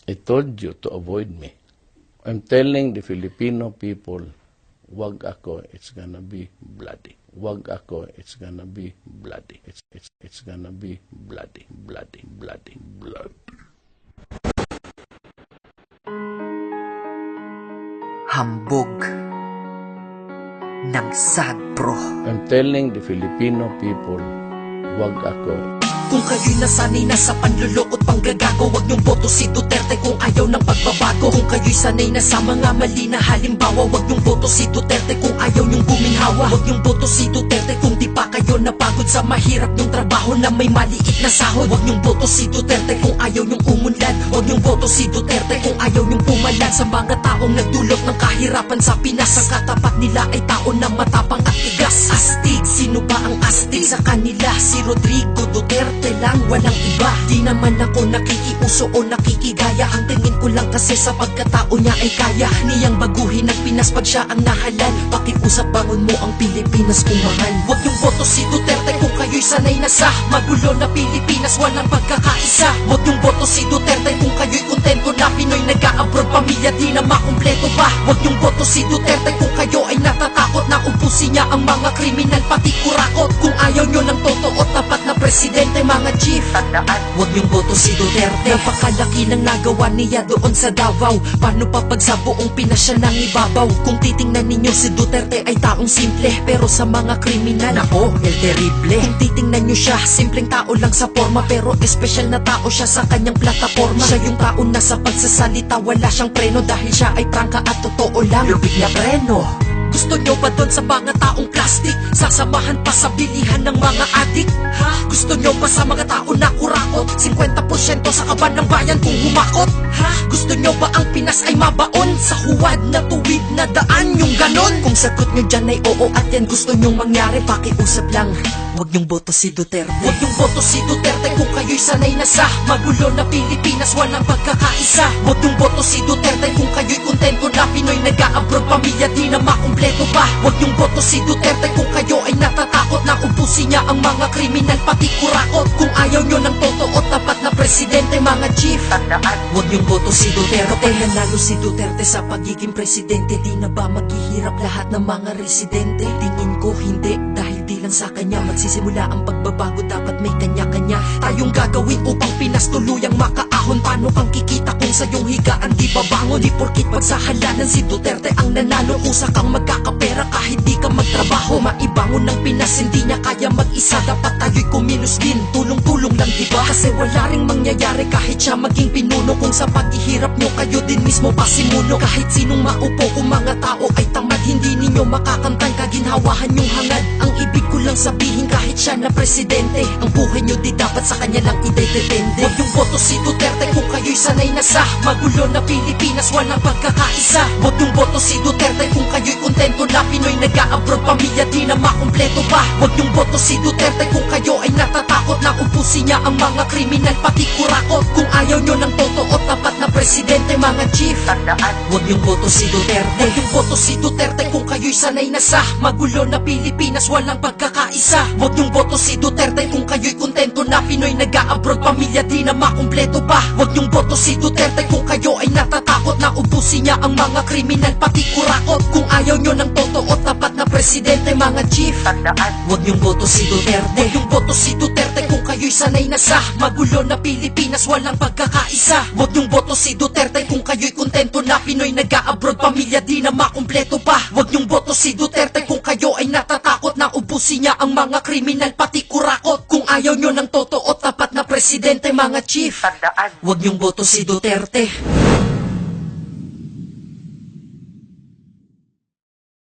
I told you to avoid me. I'm telling the Filipino people, wag ako, it's gonna be bloody. Wag ako, it's gonna be bloody. It's gonna be bloody, bloody, bloody, blood. Hambog ng Sagpro. I'm telling the Filipino people, wag ako. Kung kayo'y nasanay na sa panlulokot panggagago, wag niyong boto si Duterte kung ayaw ng pagbabago. Kung kayo'y sanay na sa mga mali na halimbawa, wag niyong boto si Duterte kung ayaw niyong guminhawa. Wag niyong boto si Duterte kung di pa kayo napagod sa mahirap niyong trabaho na may maliit na sahod. Wag niyong boto si Duterte kung ayaw niyong umunlad. Wag niyong boto si Duterte kung ayaw niyong pumalan sa mga taong nagdulot ng kahirapan sa Pinas. Ang katapat nila ay tao na matapang at tigas. Astig, sino ba ang astig sa kanila? Si Rodrigo Duterte lang, walang iba. Di naman ako nakikiuso o nakikigaya. Ang tingin ko lang kasi sa pagkatao niya ay kaya niyang baguhin ang Pinas pag siya ang nahalal. Pakiusap, bangon mo ang Pilipinas kung mahal. Huwag yung boto si Duterte kung kayo'y sanay na sa magulo na Pilipinas, walang pagkakaisa. Huwag yung boto si Duterte kung kayo'y kontento na Pinoy nag-a-abroad, pamilya di na makumpleto pa. Huwag yung boto si Duterte kung kayo ay natatakot na ubusin niya ang mga kriminal pati kurakot. Kung ayaw nyo ng totoo tapat na presidente, mga chief, tandaan, huwag niyong boto si Duterte. Napakalaki ng nagawa niya doon sa Davao. Paano pa pag sa buong Pinas siya nang ibabaw? Kung titingnan ninyo si Duterte ay taong simple, pero sa mga kriminal, nako, el terrible. Kung titingnan nyo siya, simpleng tao lang sa forma, pero espesyal na tao siya sa kanyang plataforma. Siya yung tao na sa pagsasalita wala siyang preno, dahil siya ay prangka at totoo lang, lupit na preno. Gusto nyo ba doon sa mga taong plastic? Sasamahan pa sa bilihan ng mga adik? Ha? Gusto nyo ba sa mga tao na kurakot? 50% sa kaban ng bayan kung humakot? Ha? Gusto nyo ba ang Pinas ay mabaon? Sa huwad na tuwid na daan yung ganon? Kung sagot nyo dyan ay oo at yan gusto nyong mangyari, pakiusap lang, huwag nyong boto si Duterte. Huwag nyong boto si Duterte kung kayo'y sanay na sa magulo na Pilipinas, walang pagkakaisa. Huwag nyong boto si Duterte kung kayo'y kontento na Pinoy nag-a-abroad, pamilya di na makumpleto pa. Huwag nyong boto si Duterte kung kayo ay natatakot na ubusin niya ang mga kriminal pati kurakot. Kung ayaw nyo ng totoo tapat na presidente, mga chief, tandaan, huwag nyong boto si Duterte. Kapag nanalo si Duterte sa pagiging presidente, di na ba maghihirap lahat ng mga residente? Tingin ko hindi, dahil di lang sa kanya magsisimula ang pagbabago, dapat may kanya-kanya tayong gagawin upang Pinas tuluyang makaahon. Paano kang kikita kung sa iyong higaan di babangon? Di porkit pagsahalanan si Duterte ang nanalo, usa kang magkakapera kahit di ka magtrabaho. Maibangon ng Pinas, hindi niya kaya mag-isa, dapat tayo'y kumilos din, tulong-tulong lang diba? Kasi wala ring mangyayari kahit siya maging pinuno, kung sa paghihirap nyo kayo din mismo pasimuno. Kahit sinong maupo kung mga tao ay tamad, hindi ninyo makakantang kaginhawahan yung hangad. Ang ibig ko lang sabihin, kahit siya na presidente, ang buhay nyo di dapat sa kanya lang idedepende. Huwag yung boto si Duterte kung kayo'y sanay na sa magulo na Pilipinas, walang pagkakaisa. Huwag yung boto si Duterte kung kayo'y kontento na Pinoy nag-a-abroad, pamilya di na makumpleto pa. Huwag yung boto si Duterte kung kayo ay natatakot na ubusin niya ang mga kriminal pati kurakot. Kung ayaw nyo ng totoo tapat na presidente, mga chief, tandaan, huwag yung boto si Duterte. Huwag yung boto si Duterte kung kayo'y sanay na sa magulo na Pilipinas, walang pagkakaisa. Huwag yung boto si Duterte kung kayo'y kontento na Pinoy nag-a-abroad, pamilya di na makumpleto pa. Huwag yung boto si Duterte kung kayo ay natatakot na ubusin niya ang mga kriminal pati kurakot. Kung ayaw nyo ng totoo tapat na presidente, mga chief, tandaan, huwag yung boto si Duterte. Huwag yung boto si Duterte kung kayo'y sanay na sa magulo na Pilipinas, walang pagkakaisa. Huwag yung boto si Duterte kung kayo'y kontento na Pinoy nag-a-abroad, pamilya di na makumpleto pa. Huwag yung boto si Duterte kung kayo ay natatakot na ubusin niya ang mga kriminal pati kurakot. Kung ayaw nyo ng totoo tapat na presidente, mga chief, tandaan, huwag yung boto si Duterte.